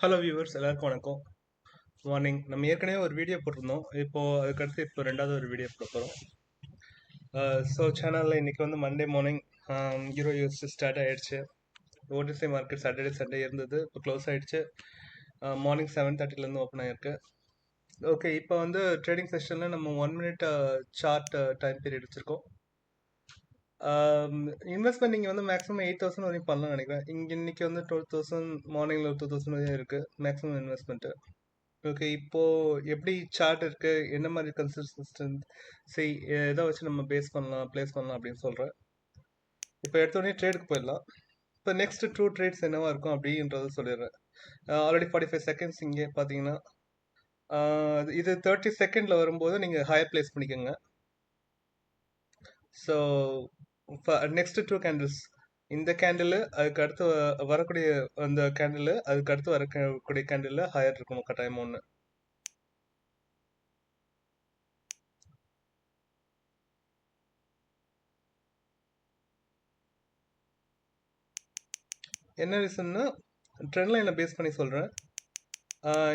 Hello viewers, எல்லாருக்கும் வணக்கம். Morning நம்ம ஏற்கனவே ஒரு வீடியோ போட்டிருந்தோம். அதுக்கடுத்து இப்போ ரெண்டாவது ஒரு வீடியோ போட போகிறோம். ஸோ சேனலில் இன்னைக்கு வந்து Monday morning euro US start ஆயிடுச்சு. ஓடிசி மார்க்கெட் சாட்டர்டே சண்டே இருந்தது, இப்போ க்ளோஸ் ஆயிடுச்சு. மார்னிங் 7:30லேருந்து ஓப்பன் ஆயிருக்கு. ஓகே, இப்போ வந்து ட்ரேடிங் செஷனில் நம்ம 1 மினிட் சார்ட் டைம் பீரியட் வச்சுருக்கோம். இன்வெஸ்ட்மெண்ட் நீங்கள் வந்து மேக்ஸிமம் 8,000 வரையும் பண்ணலாம்னு நினைக்கிறேன். இன்னைக்கு வந்து 12,000, மார்னிங்கில் 2,000 வரையும் இருக்குது மேக்ஸிமம் இன்வெஸ்ட்மெண்ட்டு. ஓகே, இப்போ எப்படி சார்ட் இருக்கு, என்ன மாதிரி கன்சிஸ்டன்சி, எதை வச்சு நம்ம பிளேஸ் பண்ணலாம் அப்படின்னு சொல்கிறேன். இப்போ எடுத்தோடனே ட்ரேடுக்கு போயிடலாம். இப்போ நெக்ஸ்ட் 2 ட்ரேட்ஸ் என்னவா இருக்கும் அப்படின்றத சொல்லிடுறேன். ஆல்ரெடி 45 செகண்ட்ஸ் இங்கே பார்த்தீங்கன்னா இது 30 செகண்டில் வரும்போது நீங்கள் ஹையர் பிளேஸ் பண்ணிக்கோங்க. ஸோ நெக்ஸ்ட் 2 கேண்டில்ஸ், இந்த கேண்டில் அதுக்கு அடுத்து வரக்கூடிய அந்த கேண்டில் அதுக்கு அடுத்து வரக்கூடிய கேண்டில் ஹையர் இருக்கணும் கட்டாயம் ஒன்று. என்ன ரீசன்னா ட்ரெண்ட் லைனை பேஸ் பண்ணி சொல்கிறேன்.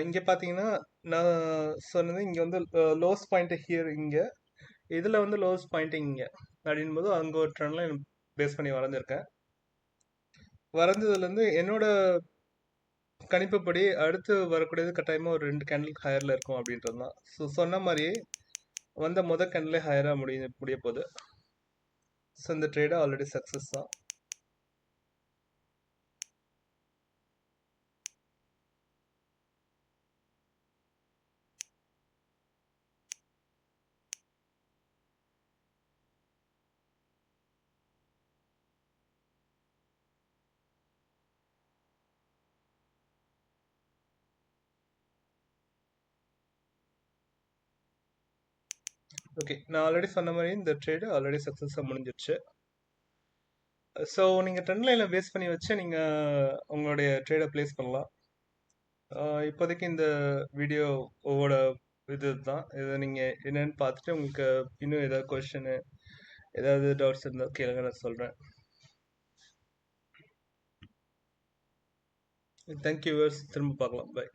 இங்கே பார்த்தீங்கன்னா நான் சொன்னது இங்கே வந்து லோஸ் பாயிண்ட் ஹியர், இங்கே இதில் வந்து லோஸ் பாயிண்ட் இங்கே அப்படின் போது அங்கே ஒரு ட்ரெண்ட் லைன் பேஸ் பண்ணி வரைஞ்சிருக்கேன். வரைஞ்சதுலேருந்து என்னோட கணிப்புப்படி அடுத்து வரக்கூடியது கட்டாயமாக ஒரு 2 கேண்டில் ஹையரில் இருக்கும் அப்படின்றது தான். ஸோ சொன்ன மாதிரி வந்த கேண்டிலே ஹையராக முடிய போகுது. ஸோ இந்த ட்ரேடு ஆல்ரெடி சக்ஸஸ் தான். ஓகே, நான் ஆல்ரெடி சொன்ன மாதிரி இந்த ட்ரேடு ஆல்ரெடி சக்ஸஸாக முடிஞ்சிருச்சு. ஸோ நீங்கள் ட்ரெண்ட் லைனில் பேஸ் பண்ணி வச்சு நீங்கள் உங்களுடைய ட்ரேடை பிளேஸ் பண்ணலாம். இப்போதைக்கு இந்த வீடியோவோட இதுதான். இதை நீங்கள் என்னன்னு பார்த்துட்டு உங்களுக்கு இன்னும் ஏதாவது கொஷனு, ஏதாவது டவுட்ஸ் இருந்தால் கேளுங்க, நான் சொல்கிறேன். தேங்க்யூ வியூவர்ஸ், திரும்ப பார்க்கலாம். பை.